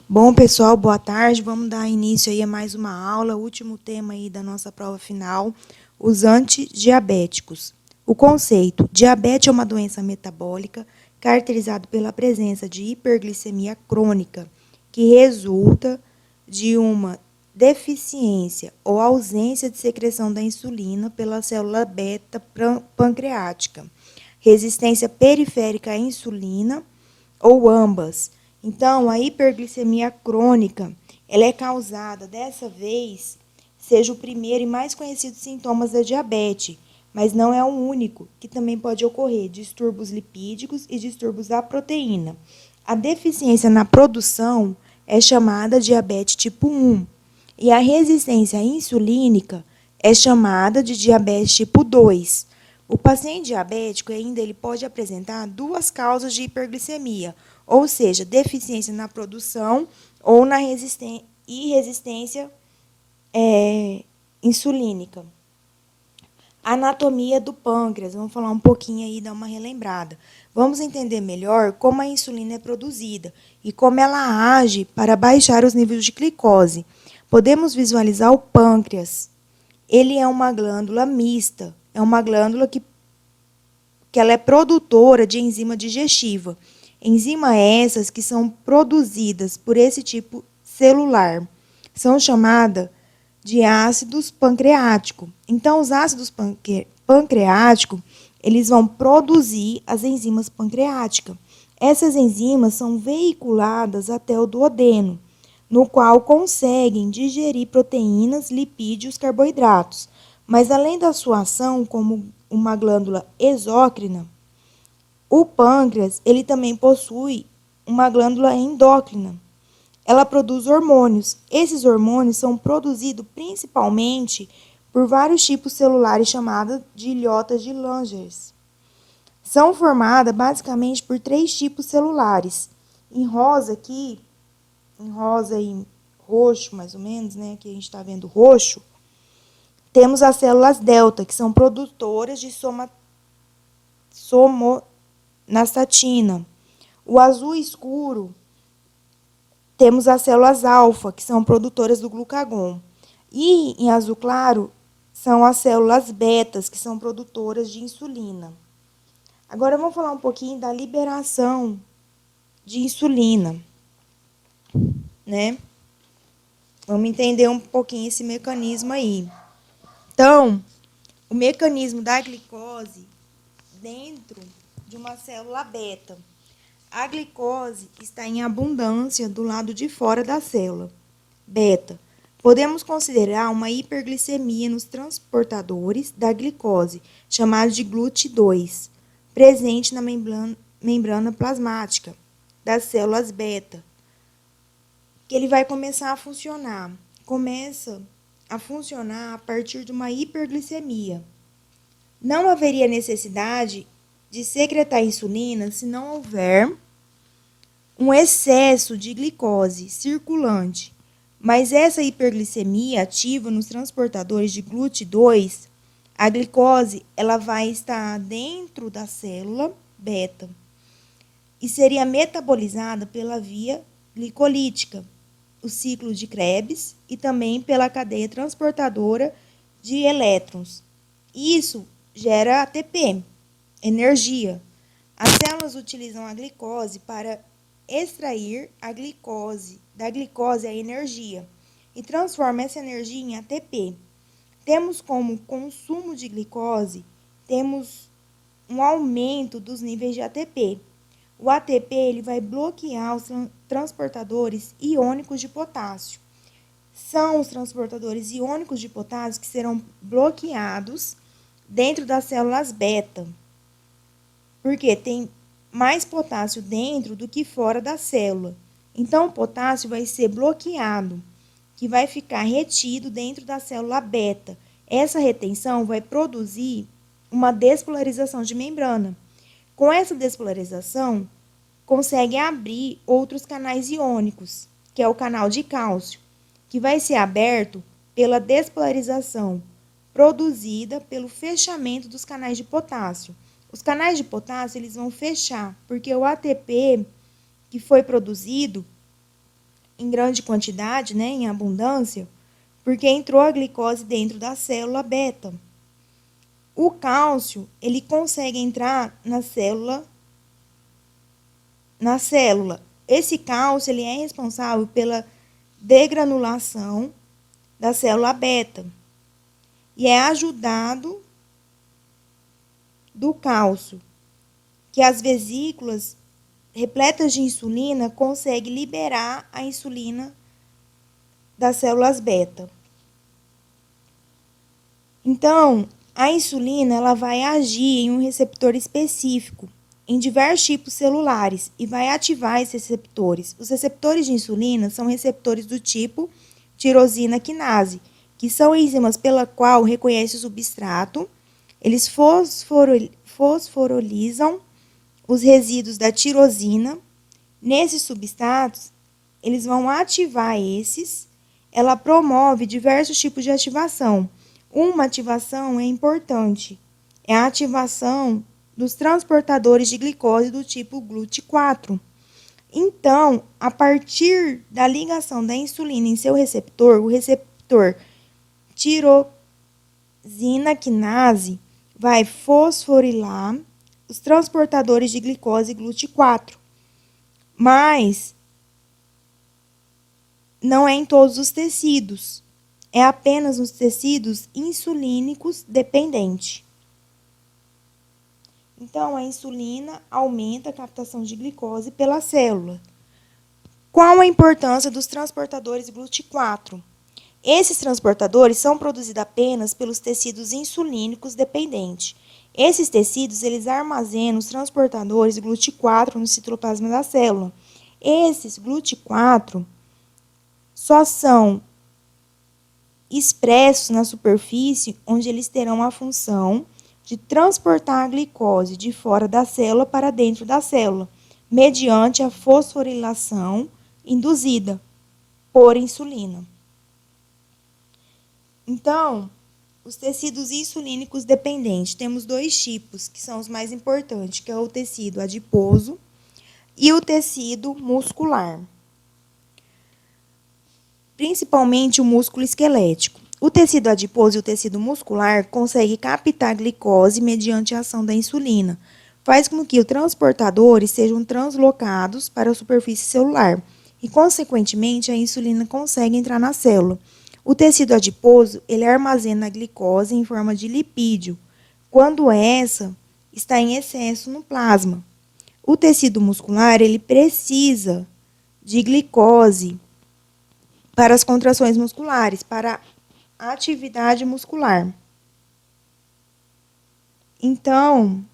Bom, pessoal, boa tarde. Vamos dar início aí a mais uma aula, último tema aí da nossa prova final, os antidiabéticos. O conceito: diabetes é uma doença metabólica caracterizada pela presença de hiperglicemia crônica, que resulta de uma deficiência ou ausência de secreção da insulina pela célula beta pancreática, resistência periférica à insulina ou ambas. Então, a hiperglicemia crônica, ela é causada, dessa vez, seja o primeiro e mais conhecido sintomas da diabetes, mas não é o único, que também pode ocorrer distúrbios lipídicos e distúrbios da proteína. A deficiência na produção é chamada diabetes tipo 1, e a resistência insulínica é chamada de diabetes tipo 2. O paciente diabético ainda ele pode apresentar duas causas de hiperglicemia, ou seja, deficiência na produção ou na resistência insulínica. Anatomia do pâncreas, vamos falar um pouquinho aí, dar uma relembrada. Vamos entender melhor como a insulina é produzida e como ela age para baixar os níveis de glicose. Podemos visualizar o pâncreas. Ele é uma glândula mista, é uma glândula que ela é produtora de enzima digestiva. Enzima essas que são produzidas por esse tipo celular. São chamadas de ácidos pancreáticos. Então, os ácidos pancreáticos, eles vão produzir as enzimas pancreáticas. Essas enzimas são veiculadas até o duodeno, no qual conseguem digerir proteínas, lipídios, carboidratos. Mas, além da sua ação como uma glândula exócrina, o pâncreas ele também possui uma glândula endócrina. Ela produz hormônios. Esses hormônios são produzidos principalmente por vários tipos celulares chamados de ilhotas de Langerhans. São formadas basicamente por 3 tipos celulares. Em rosa aqui, em rosa e roxo mais ou menos, né, que a gente está vendo roxo, temos as células delta, que são produtoras de somonastatina. O azul escuro, temos as células alfa, que são produtoras do glucagon. E em azul claro, são as células betas, que são produtoras de insulina. Agora vamos falar um pouquinho da liberação de insulina, né? Vamos entender um pouquinho esse mecanismo aí. Então, o mecanismo da glicose dentro de uma célula beta. A glicose está em abundância do lado de fora da célula beta. Podemos considerar uma hiperglicemia nos transportadores da glicose, chamados de GLUT2, presente na membrana plasmática das células beta, que ele vai começar a funcionar. Começa a funcionar a partir de uma hiperglicemia. Não haveria necessidade de secretar insulina se não houver um excesso de glicose circulante. Mas essa hiperglicemia ativa nos transportadores de GLUT2, a glicose ela vai estar dentro da célula beta e seria metabolizada pela via glicolítica, o ciclo de Krebs e também pela cadeia transportadora de elétrons. Isso gera ATP, energia. As células utilizam a glicose para extrair a glicose, da glicose a energia, e transforma essa energia em ATP. Temos como consumo de glicose, temos um aumento dos níveis de ATP. O ATP ele vai bloquear os transportadores iônicos de potássio. São os transportadores iônicos de potássio que serão bloqueados dentro das células beta, porque tem mais potássio dentro do que fora da célula. Então, o potássio vai ser bloqueado, que vai ficar retido dentro da célula beta. Essa retenção vai produzir uma despolarização de membrana. Com essa despolarização, consegue abrir outros canais iônicos, que é o canal de cálcio, que vai ser aberto pela despolarização produzida pelo fechamento dos canais de potássio. Os canais de potássio eles vão fechar, porque o ATP que foi produzido em grande quantidade, né, em abundância, porque entrou a glicose dentro da célula beta. O cálcio, ele consegue entrar na célula. Esse cálcio, ele é responsável pela degranulação da célula beta e é ajudado do cálcio, que as vesículas repletas de insulina conseguem liberar a insulina das células beta. Então, a insulina ela vai agir em um receptor específico em diversos tipos celulares e vai ativar esses receptores. Os receptores de insulina são receptores do tipo tirosina quinase, que são enzimas pela qual reconhece o substrato. Eles fosforolizam os resíduos da tirosina. Nesses substratos, eles vão ativar esses. Ela promove diversos tipos de ativação. Uma ativação é importante, é a ativação dos transportadores de glicose do tipo GLUT4. Então, a partir da ligação da insulina em seu receptor, o receptor tirosina quinase vai fosforilar os transportadores de glicose GLUT4. Mas não é em todos os tecidos, é apenas nos tecidos insulínicos dependentes. Então, a insulina aumenta a captação de glicose pela célula. Qual a importância dos transportadores GLUT4? Esses transportadores são produzidos apenas pelos tecidos insulínicos dependentes. Esses tecidos, eles armazenam os transportadores GLUT4 no citoplasma da célula. Esses GLUT4 só são expressos na superfície, onde eles terão a função de transportar a glicose de fora da célula para dentro da célula, mediante a fosforilação induzida por insulina. Então, os tecidos insulínicos dependentes, temos dois tipos, que são os mais importantes, que é o tecido adiposo e o tecido muscular. Principalmente o músculo esquelético. O tecido adiposo e o tecido muscular conseguem captar glicose mediante a ação da insulina. Faz com que os transportadores sejam translocados para a superfície celular e, consequentemente, a insulina consegue entrar na célula. O tecido adiposo, ele armazena a glicose em forma de lipídio, quando essa está em excesso no plasma. O tecido muscular, ele precisa de glicose para as contrações musculares, para a atividade muscular. Então,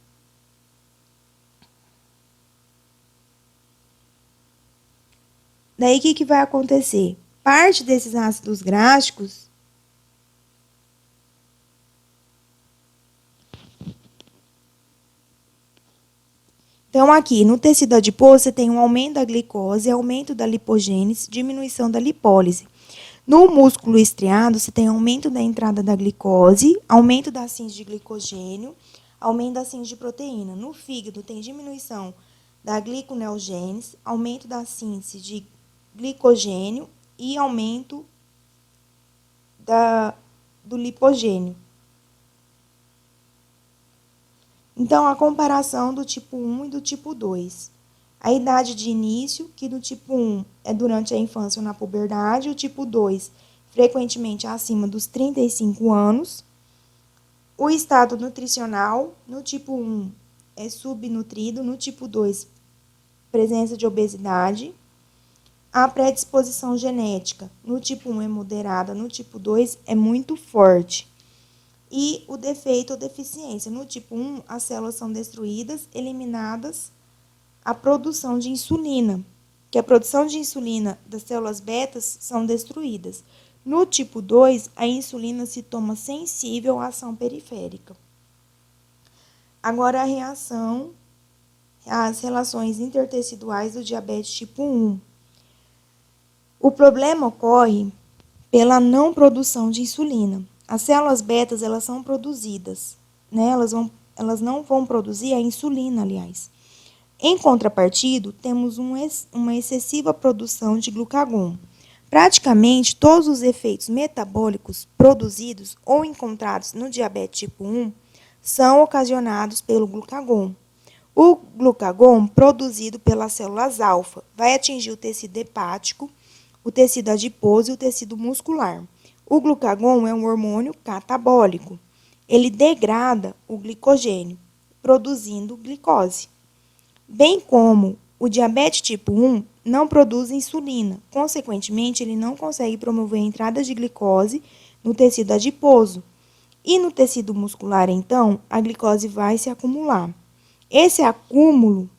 daí o que vai acontecer? Parte desses ácidos gráficos então, aqui, no tecido adiposo, você tem um aumento da glicose, aumento da lipogênese, diminuição da lipólise. No músculo estriado, você tem aumento da entrada da glicose, aumento da síntese de glicogênio, aumento da síntese de proteína. No fígado, tem diminuição da gliconeogênese, aumento da síntese de glicogênio e aumento do lipogênio. Então, a comparação do tipo 1 e do tipo 2. A idade de início, que no tipo 1 é durante a infância ou na puberdade, o tipo 2, frequentemente acima dos 35 anos. O estado nutricional, no tipo 1, é subnutrido, no tipo 2, presença de obesidade. A predisposição genética, no tipo 1 é moderada, no tipo 2 é muito forte. E o defeito ou deficiência, no tipo 1, as células são destruídas, eliminadas a produção de insulina, que a produção de insulina das células betas são destruídas. No tipo 2, a insulina se toma sensível à ação periférica. Agora, a reação às relações interteciduais do diabetes tipo 1. O problema ocorre pela não produção de insulina. As células betas, elas são produzidas, né? Elas não vão produzir a insulina, aliás. Em contrapartida, temos uma excessiva produção de glucagon. Praticamente todos os efeitos metabólicos produzidos ou encontrados no diabetes tipo 1 são ocasionados pelo glucagon. O glucagon, produzido pelas células alfa, vai atingir o tecido hepático, o tecido adiposo e o tecido muscular. O glucagon é um hormônio catabólico. Ele degrada o glicogênio, produzindo glicose. Bem como o diabetes tipo 1 não produz insulina, consequentemente, ele não consegue promover a entrada de glicose no tecido adiposo. E no tecido muscular, então, a glicose vai se acumular. Esse acúmulo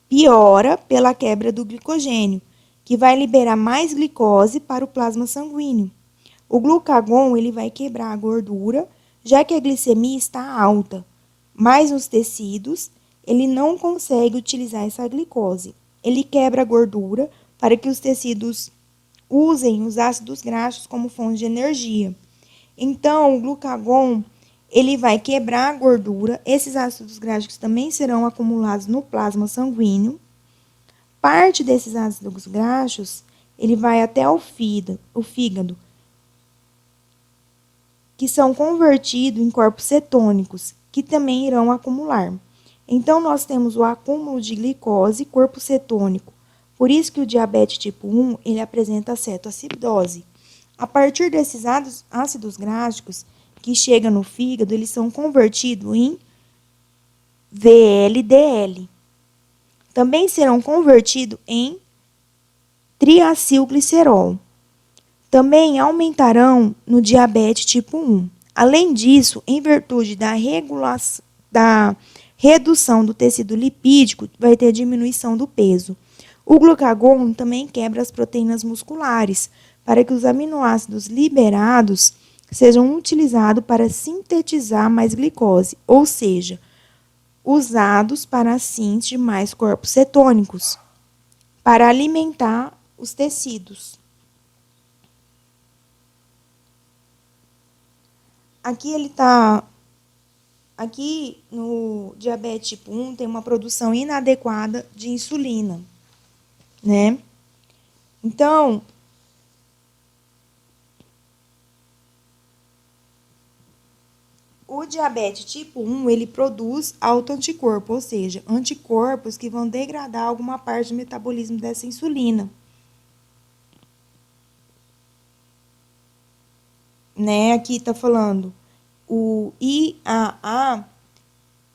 piora pela quebra do glicogênio, que vai liberar mais glicose para o plasma sanguíneo. O glucagon ele vai quebrar a gordura, já que a glicemia está alta, mas nos tecidos ele não consegue utilizar essa glicose. Ele quebra a gordura para que os tecidos usem os ácidos graxos como fonte de energia. Então, o glucagon ele vai quebrar a gordura, esses ácidos graxos também serão acumulados no plasma sanguíneo. Parte desses ácidos graxos, ele vai até o fígado, que são convertidos em corpos cetônicos, que também irão acumular. Então, nós temos o acúmulo de glicose, corpo cetônico. Por isso que o diabetes tipo 1, ele apresenta cetoacidose. A partir desses ácidos graxos, que chegam no fígado, eles são convertidos em VLDL. Também serão convertidos em triacilglicerol. Também aumentarão no diabetes tipo 1. Além disso, em virtude da redução do tecido lipídico, vai ter diminuição do peso. O glucagon também quebra as proteínas musculares, para que os aminoácidos liberados sejam utilizados para sintetizar mais glicose, ou seja, usados para a síntese de mais corpos cetônicos, para alimentar os tecidos. Aqui no diabetes tipo 1 tem uma produção inadequada de insulina, né? Então, o diabetes tipo 1, ele produz autoanticorpo, ou seja, anticorpos que vão degradar alguma parte do metabolismo dessa insulina. Né? Aqui está falando o IAA,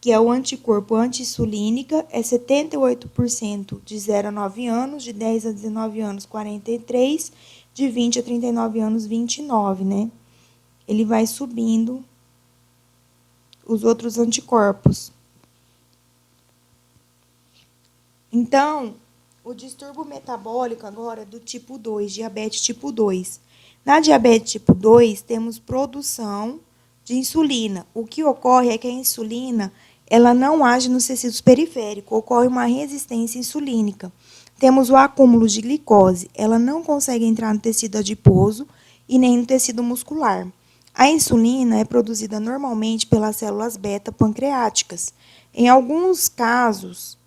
que é o anticorpo anti-insulínica, é 78% de 0 a 9 anos, de 10 a 19 anos, 43, de 20 a 39 anos, 29, né? Ele vai subindo os outros anticorpos. Então, o distúrbio metabólico agora é do tipo 2, diabetes tipo 2. Na diabetes tipo 2, temos produção de insulina. O que ocorre é que a insulina ela não age nos tecidos periféricos, ocorre uma resistência insulínica. Temos o acúmulo de glicose, ela não consegue entrar no tecido adiposo e nem no tecido muscular. A insulina é produzida normalmente pelas células beta pancreáticas. Em alguns casos,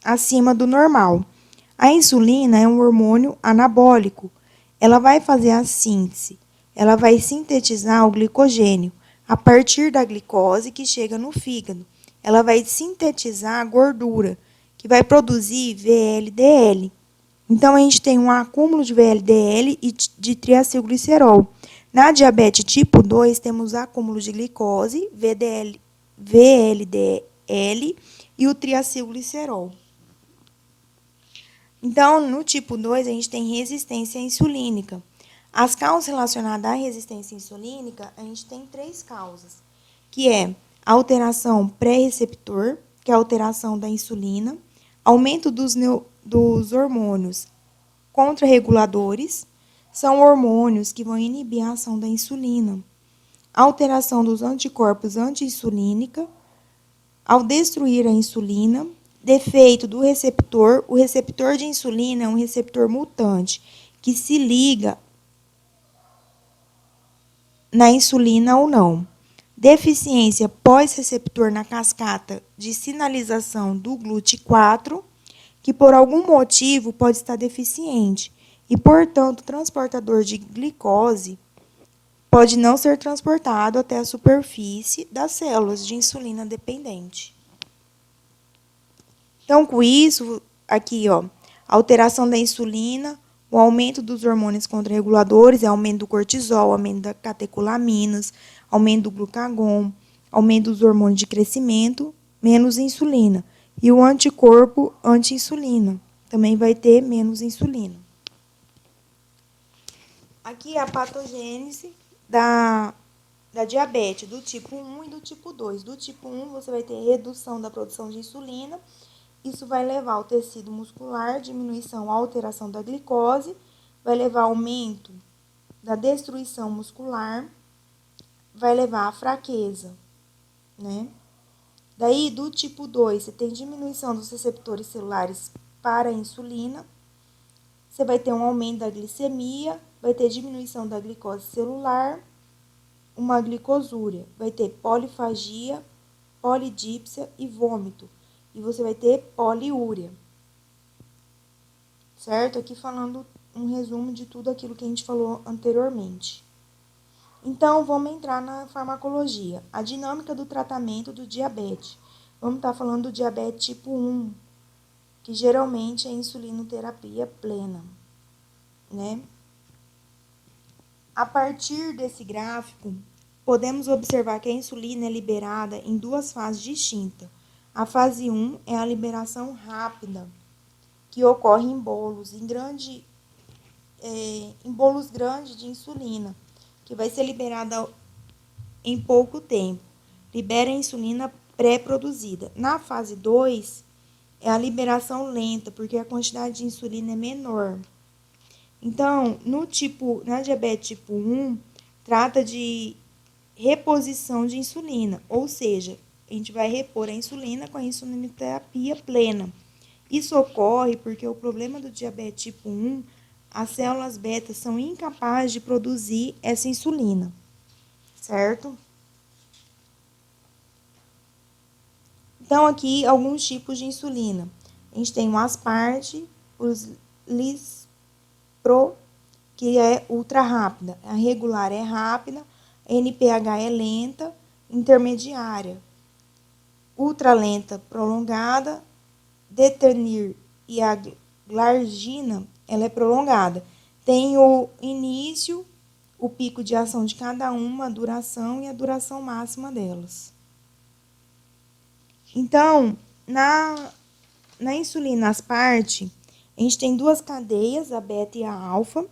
acima do normal. A insulina é um hormônio anabólico. Ela vai fazer a síntese, ela vai sintetizar o glicogênio a partir da glicose que chega no fígado. Ela vai sintetizar a gordura, que vai produzir VLDL. Então, a gente tem um acúmulo de VLDL e de triacilglicerol. Na diabetes tipo 2, temos acúmulo de glicose, VLDL e o triacilglicerol. Então, no tipo 2, a gente tem resistência insulínica. As causas relacionadas à resistência insulínica, a gente tem 3 causas, que é a alteração pré-receptor, que é a alteração da insulina, aumento dos hormônios contrarreguladores, são hormônios que vão inibir a ação da insulina. Alteração dos anticorpos anti-insulínica, ao destruir a insulina, defeito do receptor. O receptor de insulina é um receptor mutante que se liga na insulina ou não. Deficiência pós-receptor na cascata de sinalização do GLUT4, que por algum motivo pode estar deficiente e, portanto, o transportador de glicose pode não ser transportado até a superfície das células de insulina dependente. Então, com isso, aqui, ó, alteração da insulina, o aumento dos hormônios contrarreguladores, aumento do cortisol, aumento da catecolaminas, aumento do glucagon, aumento dos hormônios de crescimento, menos insulina. E o anticorpo anti-insulina também vai ter menos insulina. Aqui é a patogênese da diabetes, do tipo 1 e do tipo 2. Do tipo 1, você vai ter redução da produção de insulina. Isso vai levar ao tecido muscular, diminuição, alteração da glicose, vai levar ao aumento da destruição muscular, vai levar à fraqueza, né? Daí, do tipo 2, você tem diminuição dos receptores celulares para a insulina, você vai ter um aumento da glicemia, vai ter diminuição da glicose celular, uma glicosúria, vai ter polifagia, polidípsia e vômito. E você vai ter poliúria. Certo? Aqui falando um resumo de tudo aquilo que a gente falou anteriormente. Então, vamos entrar na farmacologia. A dinâmica do tratamento do diabetes. Vamos estar falando do diabetes tipo 1, que geralmente é insulinoterapia plena, né? A partir desse gráfico, podemos observar que a insulina é liberada em duas fases distintas. A fase 1 é a liberação rápida, que ocorre em bolos, em bolos grandes de insulina, que vai ser liberada em pouco tempo. Libera a insulina pré-produzida. Na fase 2, é a liberação lenta, porque a quantidade de insulina é menor. Então, na diabetes tipo 1, trata de reposição de insulina, ou seja, a gente vai repor a insulina com a insulinoterapia plena. Isso ocorre porque o problema do diabetes tipo 1, as células beta são incapazes de produzir essa insulina, certo? Então, aqui, alguns tipos de insulina. A gente tem o Asparte, o Lispro, que é ultra rápida. A regular é rápida, a NPH é lenta, intermediária. Ultra lenta, prolongada, Detenir e a glargina, ela é prolongada. Tem o início, o pico de ação de cada uma, a duração e a duração máxima delas. Então, na insulina Asparte, a gente tem duas cadeias, a beta e a alfa,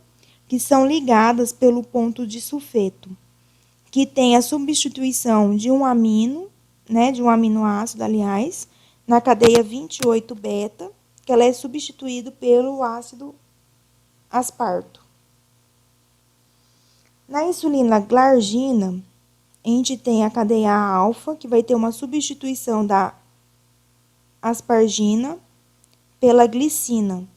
que são ligadas pelo ponto de sulfeto, que tem a substituição de um amino, né, de um aminoácido, aliás, na cadeia 28 beta, que ela é substituída pelo ácido asparto. Na insulina glargina, a gente tem a cadeia alfa, que vai ter uma substituição da aspargina pela glicina.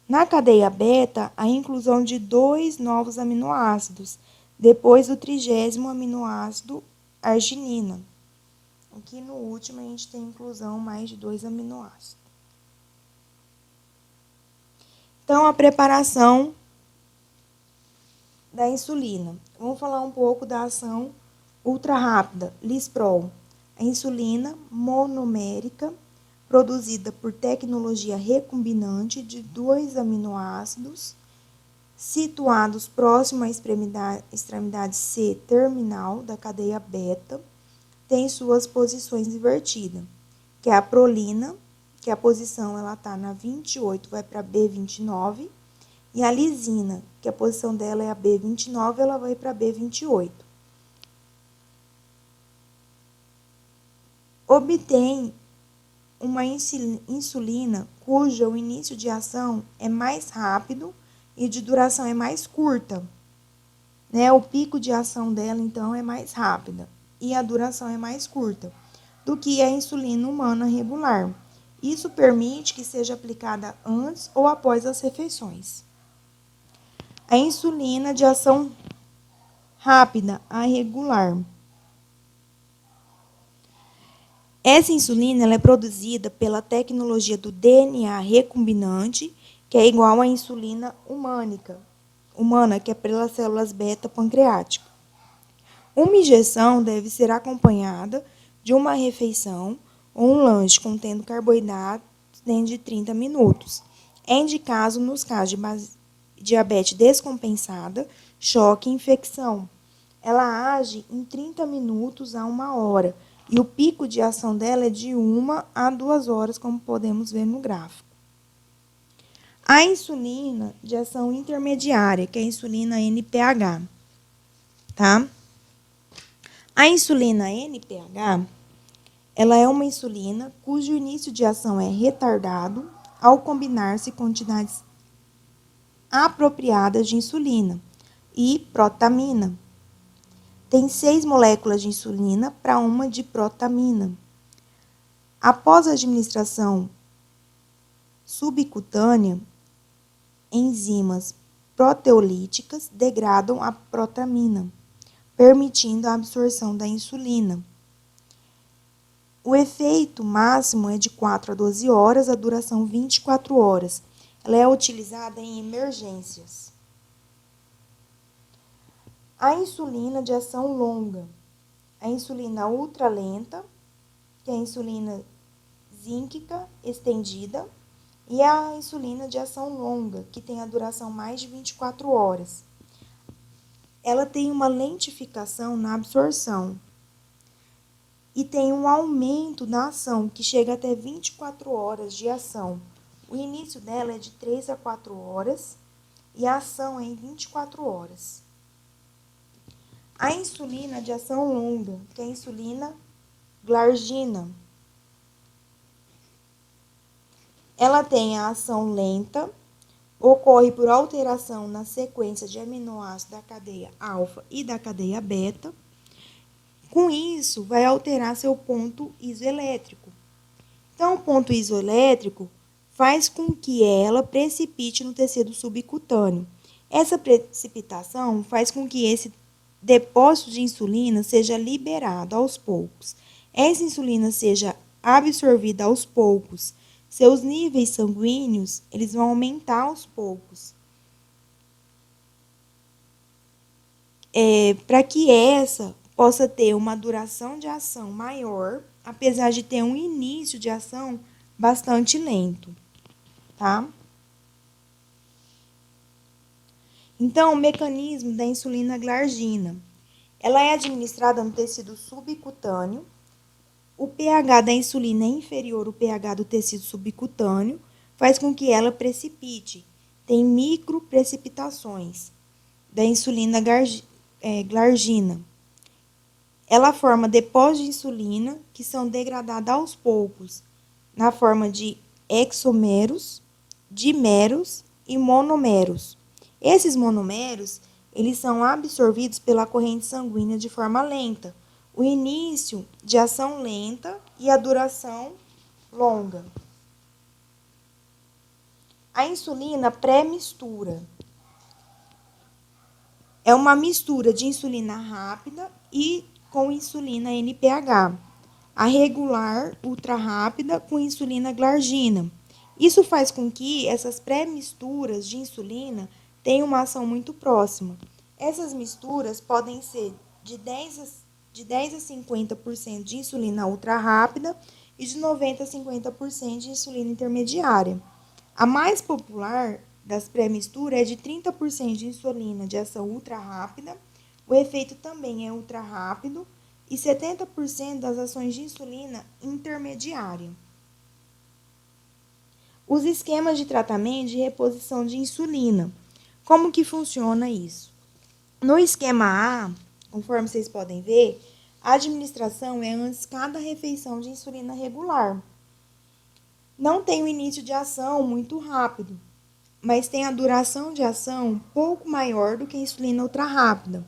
Na cadeia beta, a inclusão de 2 novos aminoácidos, depois do 30º aminoácido arginina. Aqui no último, a gente tem inclusão mais de 2 aminoácidos. Então, a preparação da insulina. Vamos falar um pouco da ação ultra rápida, Lispro. A insulina monomérica, produzida por tecnologia recombinante de 2 aminoácidos, situados próximo à extremidade C terminal da cadeia beta, tem suas posições invertidas, que é a prolina, que a posição ela está na 28, vai para B29, e a lisina, que a posição dela é a B29, ela vai para B28. Obtém uma insulina cujo início de ação é mais rápido e de duração é mais curta, né? O pico de ação dela, então, é mais rápida e a duração é mais curta do que a insulina humana regular. Isso permite que seja aplicada antes ou após as refeições. A insulina de ação rápida a regular. Essa insulina ela é produzida pela tecnologia do DNA recombinante, que é igual à insulina humana, que é pelas células beta pancreáticas. Uma injeção deve ser acompanhada de uma refeição ou um lanche contendo carboidratos dentro de 30 minutos. É indicado nos casos de diabetes descompensada, choque e infecção. Ela age em 30 minutos a 1 hora e o pico de ação dela é de 1 a 2 horas, como podemos ver no gráfico. A insulina de ação intermediária, que é a insulina NPH, tá? A insulina NPH, ela é uma insulina cujo início de ação é retardado ao combinar-se quantidades apropriadas de insulina e protamina. Tem 6 moléculas de insulina para 1 de protamina. Após a administração subcutânea, enzimas proteolíticas degradam a protamina, permitindo a absorção da insulina. O efeito máximo é de 4 a 12 horas, a duração 24 horas. Ela é utilizada em emergências. A insulina de ação longa. A insulina ultralenta, que é a insulina zínquica estendida, e a insulina de ação longa, que tem a duração mais de 24 horas. Ela tem uma lentificação na absorção e tem um aumento na ação, que chega até 24 horas de ação. O início dela é de 3 a 4 horas e a ação é em 24 horas. A insulina de ação longa, que é a insulina glargina. Ela tem a ação lenta, ocorre por alteração na sequência de aminoácidos da cadeia alfa e da cadeia beta. Com isso, vai alterar seu ponto isoelétrico. Então, o ponto isoelétrico faz com que ela precipite no tecido subcutâneo. Essa precipitação faz com que esse depósito de insulina seja liberado aos poucos. Essa insulina seja absorvida aos poucos. Seus níveis sanguíneos, eles vão aumentar aos poucos. Para que essa possa ter uma duração de ação maior, apesar de ter um início de ação bastante lento, tá? Então, o mecanismo da insulina glargina. Ela é administrada no tecido subcutâneo. O pH da insulina é inferior ao pH do tecido subcutâneo, faz com que ela precipite. Tem microprecipitações da insulina glargina. Ela forma depósitos de insulina que são degradados aos poucos, na forma de hexameros, dimeros e monomeros. Esses monomeros, eles são absorvidos pela corrente sanguínea de forma lenta. O início de ação lenta e a duração longa. A insulina pré-mistura. É uma mistura de insulina rápida e com insulina NPH. A regular ultra rápida com insulina glargina. Isso faz com que essas pré-misturas de insulina tenham uma ação muito próxima. Essas misturas podem ser de 10 a 50% de insulina ultra rápida e de 90 a 50% de insulina intermediária. A mais popular das pré-misturas é de 30% de insulina de ação ultra rápida, o efeito também é ultra rápido, e 70% das ações de insulina intermediária. Os esquemas de tratamento de reposição de insulina. Como que funciona isso? No esquema A, conforme vocês podem ver, a administração é antes de cada refeição de insulina regular. Não tem o início de ação muito rápido, mas tem a duração de ação um pouco maior do que a insulina ultra rápida.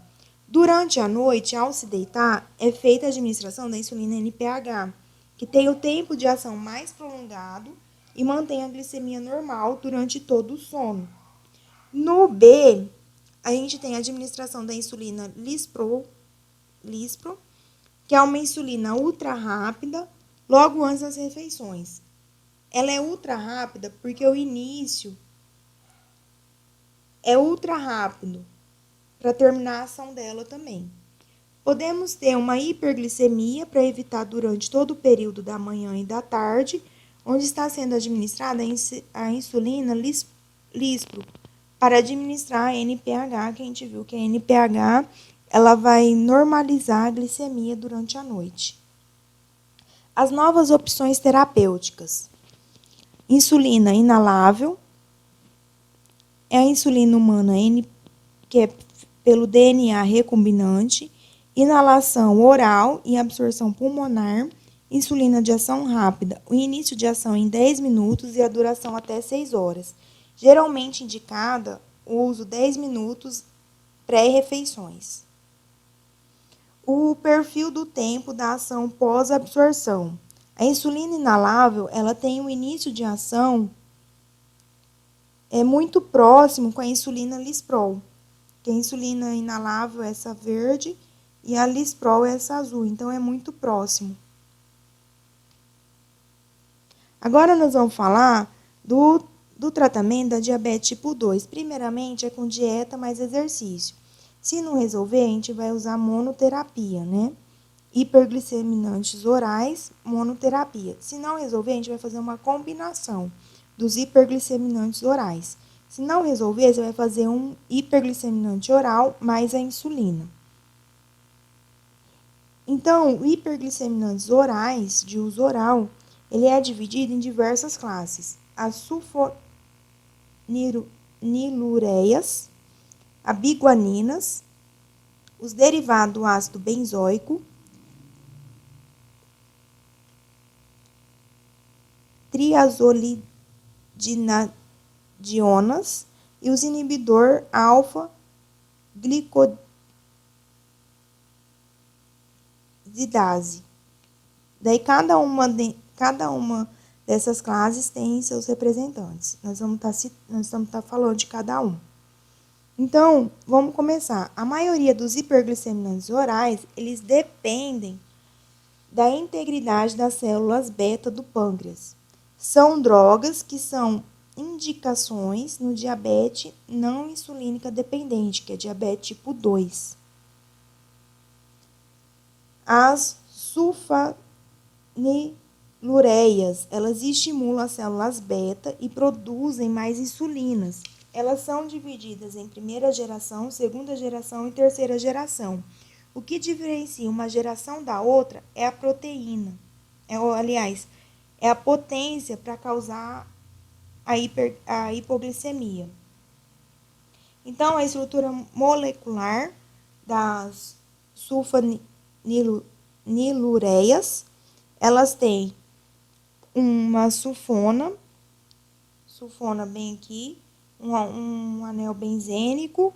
Durante a noite, ao se deitar, é feita a administração da insulina NPH, que tem o tempo de ação mais prolongado e mantém a glicemia normal durante todo o sono. No B, a gente tem a administração da insulina Lispro, que é uma insulina ultra rápida, logo antes das refeições. Ela é ultra rápida porque o início é ultra rápido para terminar a ação dela também. Podemos ter uma hiperglicemia para evitar durante todo o período da manhã e da tarde, onde está sendo administrada a insulina Lispro, para administrar a NPH, que a gente viu que a NPH ela vai normalizar a glicemia durante a noite. As novas opções terapêuticas. Insulina inalável, é a insulina humana que é pelo DNA recombinante, inalação oral e absorção pulmonar, insulina de ação rápida, o início de ação em 10 minutos e a duração até 6 horas. Geralmente indicada o uso 10 minutos pré-refeições. O perfil do tempo da ação pós-absorção. A insulina inalável, ela tem um início de ação muito próximo com a insulina Lispro, que a insulina inalável é essa verde e a Lispro é essa azul, então é muito próximo. Agora nós vamos falar do tratamento da diabetes tipo 2. Primeiramente é com dieta mais exercício. Se não resolver, a gente vai usar monoterapia, né? Hipergliceminantes orais, monoterapia. Se não resolver, a gente vai fazer uma combinação dos hipergliceminantes orais. Se não resolver, você vai fazer um hipergliceminante oral mais a insulina. Então, o hipergliceminantes orais, de uso oral, ele é dividido em diversas classes. As sulfonilureias, a biguaninas, os derivados do ácido benzoico, triazolidinadionas e os inibidor alfa-glicosidase. Daí cada uma dessas classes tem seus representantes. Nós estamos falando de cada um. Então, vamos começar. A maioria dos hipergliceminantes orais, eles dependem da integridade das células beta do pâncreas. São drogas que são indicações no diabetes não insulínica dependente, que é diabetes tipo 2. As sulfonilureias, elas estimulam as células beta e produzem mais insulinas. Elas são divididas em primeira geração, segunda geração e terceira geração. O que diferencia uma geração da outra é a proteína. É a potência para causar a hipoglicemia. Então, a estrutura molecular das sulfonilureias, elas têm uma sulfona bem aqui, um anel benzênico,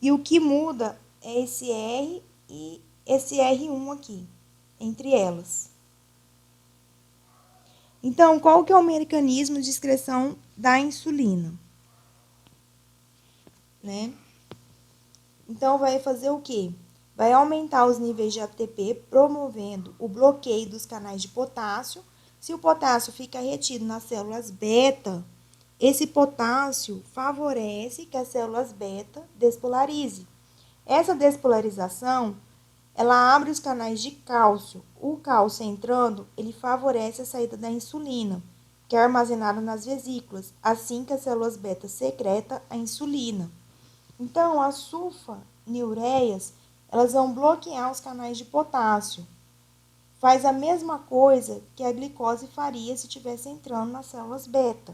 e o que muda é esse R e esse R1 aqui, entre elas. Então, qual que é o mecanismo de excreção da insulina? Né? Então, vai fazer o quê? Vai aumentar os níveis de ATP, promovendo o bloqueio dos canais de potássio. Se o potássio fica retido nas células beta, esse potássio favorece que as células beta despolarizem. Essa despolarização, ela abre os canais de cálcio. O cálcio entrando, ele favorece a saída da insulina, que é armazenada nas vesículas, assim que as células beta secretam a insulina. Então, as sulfonilureias, elas vão bloquear os canais de potássio. Faz a mesma coisa que a glicose faria se estivesse entrando nas células beta.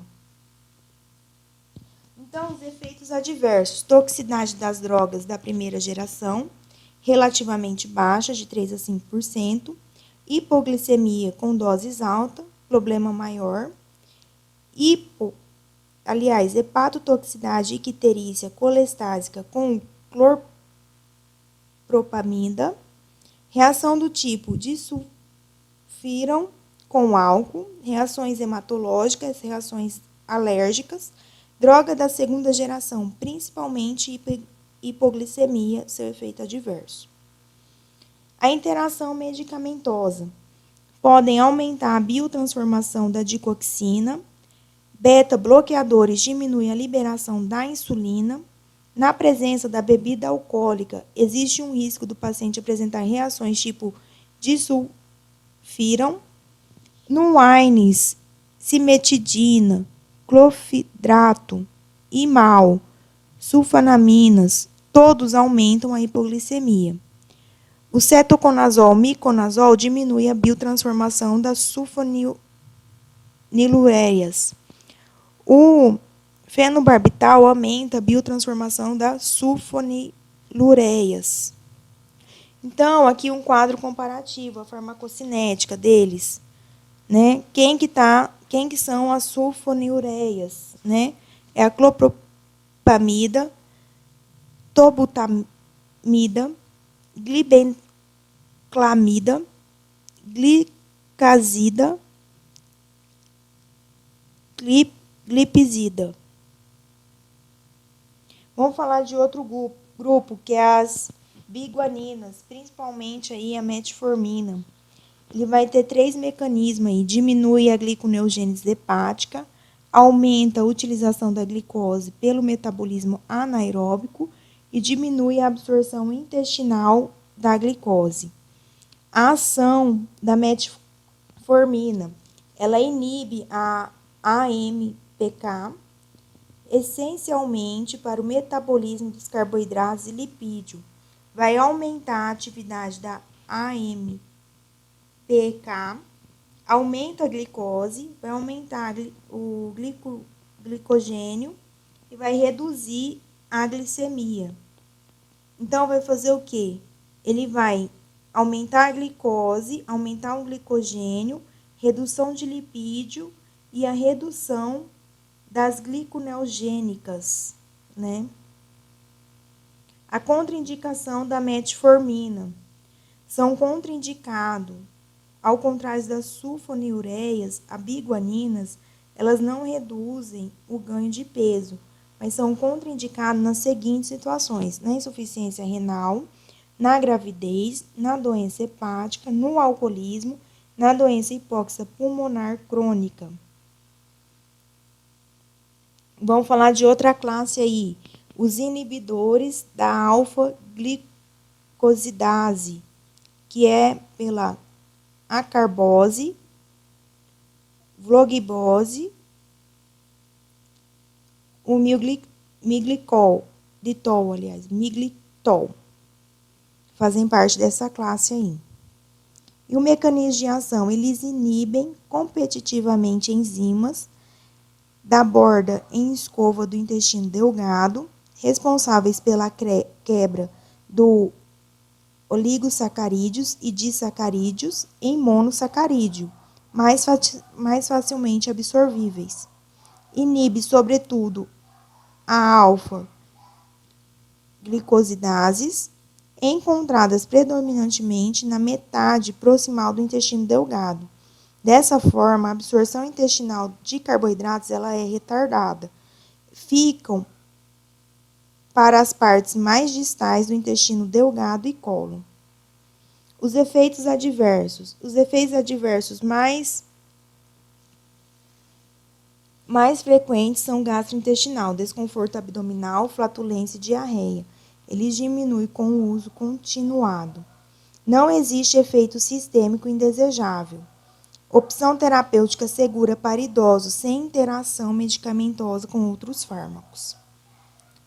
Então, os efeitos adversos: toxicidade das drogas da primeira geração, relativamente baixa, de 3 a 5%, hipoglicemia com doses altas, problema maior, hepatotoxicidade icterícia colestásica com clorpropamida, reação do tipo disulfiram com álcool, reações hematológicas, reações alérgicas, droga da segunda geração, principalmente hipoglicemia, seu efeito adverso. A interação medicamentosa. Podem aumentar a biotransformação da digoxina. Beta-bloqueadores diminuem a liberação da insulina. Na presença da bebida alcoólica, existe um risco do paciente apresentar reações tipo disulfiram. No wines, cimetidina, clorfidrato, imal, sulfonaminas, todos aumentam a hipoglicemia. O cetoconazol, miconazol diminui a biotransformação das sulfonilureias. O fenobarbital aumenta a biotransformação das sulfonilureias. Então, aqui um quadro comparativo, a farmacocinética deles, né? Quem que são as sulfonilureias, né? É a clopropamida, tobutamida, glibenclamida, glicazida, glipizida. Vamos falar de outro grupo, que é as biguaninas, principalmente aí a metformina. Ele vai ter 3 mecanismos aí: diminui a gliconeogênese hepática, aumenta a utilização da glicose pelo metabolismo anaeróbico e diminui a absorção intestinal da glicose. A ação da metformina, ela inibe a AMPK, essencialmente para o metabolismo dos carboidratos e lipídio. Vai aumentar a atividade da AMPK, aumenta a glicose, vai aumentar o glicogênio e vai reduzir a glicemia. Então, vai fazer o quê? Ele vai aumentar a glicose, aumentar o glicogênio, redução de lipídio e a redução das gliconeogênicas, né? A contraindicação da metformina. São contraindicados, ao contrário das sulfonilureias, as biguaninas, elas não reduzem o ganho de peso, mas são contraindicados nas seguintes situações: na insuficiência renal, na gravidez, na doença hepática, no alcoolismo, na doença hipóxia pulmonar crônica. Vamos falar de outra classe aí, os inibidores da alfa-glicosidase, que é pela acarbose, vlogibose, o miglitol, fazem parte dessa classe aí. E o mecanismo de ação, eles inibem competitivamente enzimas da borda em escova do intestino delgado, responsáveis pela quebra do oligosacarídeos e disacarídeos em monossacarídeo, mais facilmente absorvíveis. Inibe, sobretudo, a alfa-glicosidases, encontradas predominantemente na metade proximal do intestino delgado. Dessa forma, a absorção intestinal de carboidratos ela é retardada. Ficam para as partes mais distais do intestino delgado e cólon. Os efeitos adversos. Os efeitos adversos mais frequentes são gastrointestinal, desconforto abdominal, flatulência e diarreia. Eles diminuem com o uso continuado. Não existe efeito sistêmico indesejável. Opção terapêutica segura para idosos sem interação medicamentosa com outros fármacos.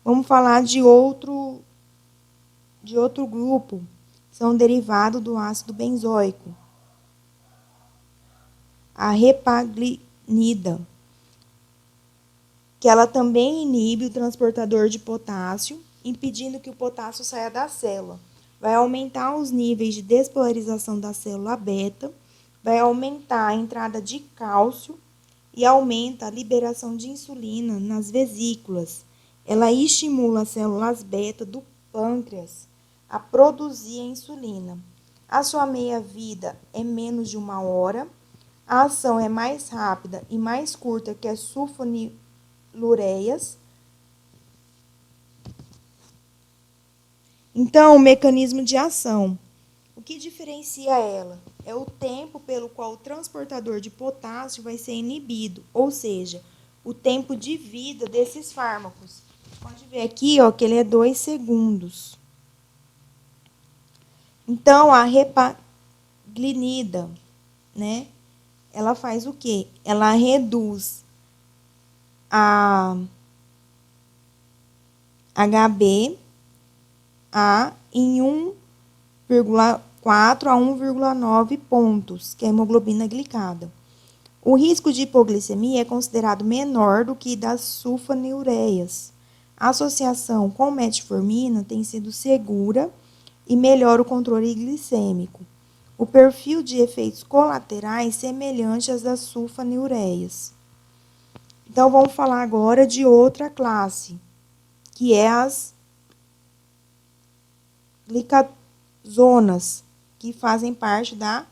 Vamos falar de outro grupo. São derivados do ácido benzoico. A repaglinida, que ela também inibe o transportador de potássio, impedindo que o potássio saia da célula. Vai aumentar os níveis de despolarização da célula beta, vai aumentar a entrada de cálcio e aumenta a liberação de insulina nas vesículas. Ela estimula as células beta do pâncreas a produzir a insulina. A sua meia-vida é menos de 1 hora. A ação é mais rápida e mais curta que as sulfonilureias. Então, o mecanismo de ação. O que diferencia ela? É o tempo pelo qual o transportador de potássio vai ser inibido, ou seja, o tempo de vida desses fármacos. Pode ver aqui, ó, que ele é 2 segundos. Então, a repaglinida, né? Ela faz o quê? Ela reduz a HB em 1,4 a 1,9 pontos, que é a hemoglobina glicada. O risco de hipoglicemia é considerado menor do que das sulfonilureias. A associação com metformina tem sido segura e melhora o controle glicêmico. O perfil de efeitos colaterais semelhante às das sulfonilureias. Então, vamos falar agora de outra classe, que é as glicazonas, que fazem parte da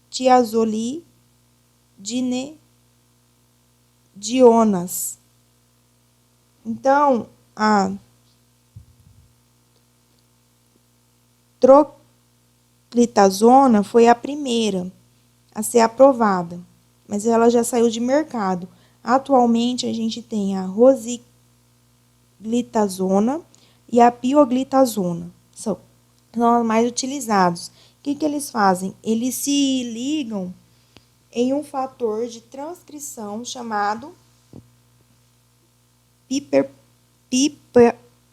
tiazolidinedionas. Então, a troclitazona foi a primeira a ser aprovada, mas ela já saiu de mercado. Atualmente, a gente tem a rosiglitazona e a pioglitazona. São os mais utilizados. O que eles fazem? Eles se ligam em um fator de transcrição chamado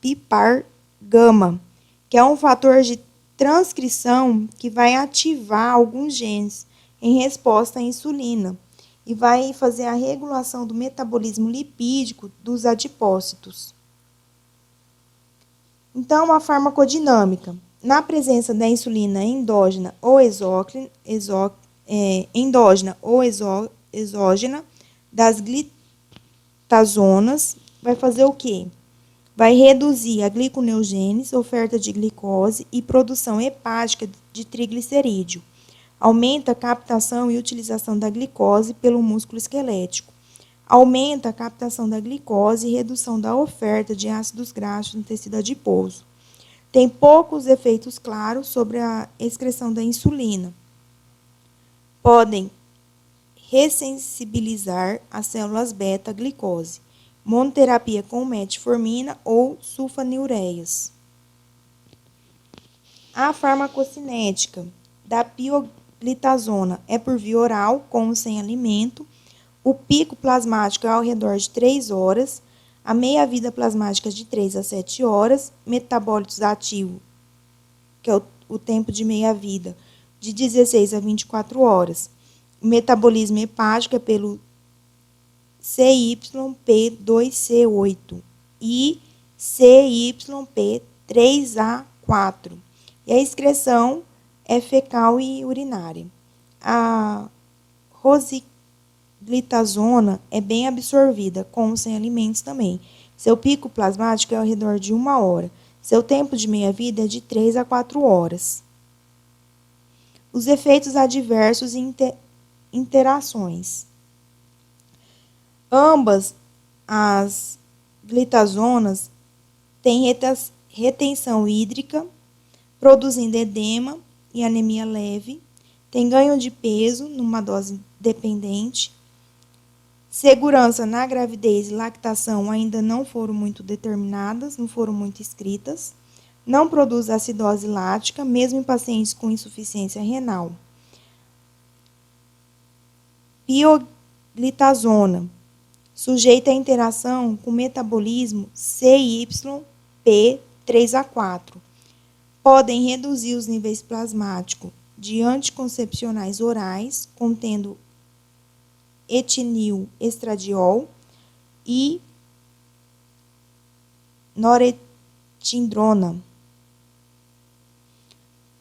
pipargama, que é um fator de transcrição que vai ativar alguns genes em resposta à insulina e vai fazer a regulação do metabolismo lipídico dos adipócitos. Então, a farmacodinâmica. Na presença da insulina endógena ou exógena das glitazonas, vai fazer o quê? Vai reduzir a gliconeogênese, oferta de glicose e produção hepática de triglicerídeo. Aumenta a captação e utilização da glicose pelo músculo esquelético. Aumenta a captação da glicose e redução da oferta de ácidos graxos no tecido adiposo. Tem poucos efeitos claros sobre a excreção da insulina. Podem ressensibilizar as células beta-glicose. Monoterapia com metformina ou sulfonilureias. A farmacocinética da pioglitazona é por via oral, com ou sem alimento. O pico plasmático é ao redor de 3 horas. A meia-vida plasmática é de 3 a 7 horas. Metabólitos ativos, que é o tempo de meia-vida, de 16 a 24 horas. O metabolismo hepático é pelo CYP2C8 e CYP3A4. E a excreção é fecal e urinária. A rosiglitazona é bem absorvida, com ou sem alimentos também. Seu pico plasmático é ao redor de 1 hora. Seu tempo de meia-vida é de 3 a 4 horas. Os efeitos adversos e interações. Ambas as glitazonas têm retenção hídrica, produzindo edema e anemia leve. Tem ganho de peso numa dose dependente. Segurança na gravidez e lactação ainda não foram muito determinadas, não foram muito escritas. Não produz acidose lática, mesmo em pacientes com insuficiência renal. Pioglitazona, sujeita à interação com o metabolismo CYP3A4. Podem reduzir os níveis plasmáticos de anticoncepcionais orais, contendo etinil estradiol e noretindrona.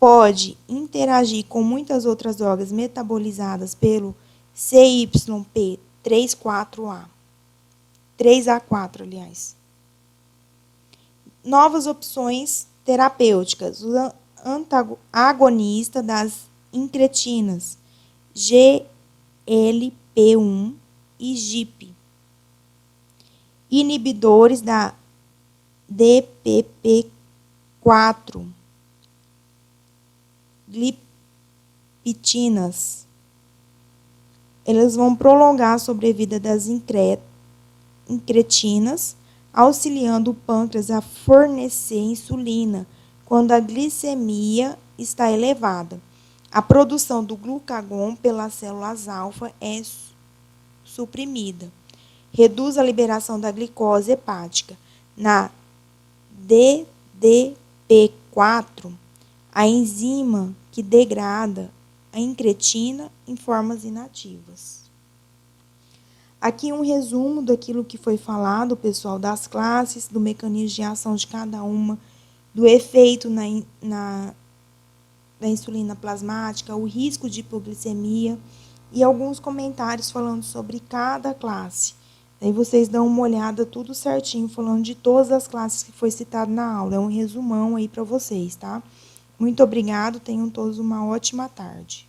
Pode interagir com muitas outras drogas metabolizadas pelo CYP3A4, aliás. Novas opções terapêuticas. O agonista das incretinas, GLP-1 e GIP. Inibidores da DPP4, glipitinas. Elas vão prolongar a sobrevida das incretinas, auxiliando o pâncreas a fornecer insulina quando a glicemia está elevada. A produção do glucagon pelas células alfa é suprimida. Reduz a liberação da glicose hepática. Na DDP4, a enzima que degrada a incretina em formas inativas. Aqui um resumo daquilo que foi falado, pessoal, das classes, do mecanismo de ação de cada uma, do efeito da insulina plasmática, o risco de hipoglicemia e alguns comentários falando sobre cada classe. Aí vocês dão uma olhada tudo certinho, falando de todas as classes que foi citado na aula. É um resumão aí para vocês, tá? Muito obrigado, tenham todos uma ótima tarde.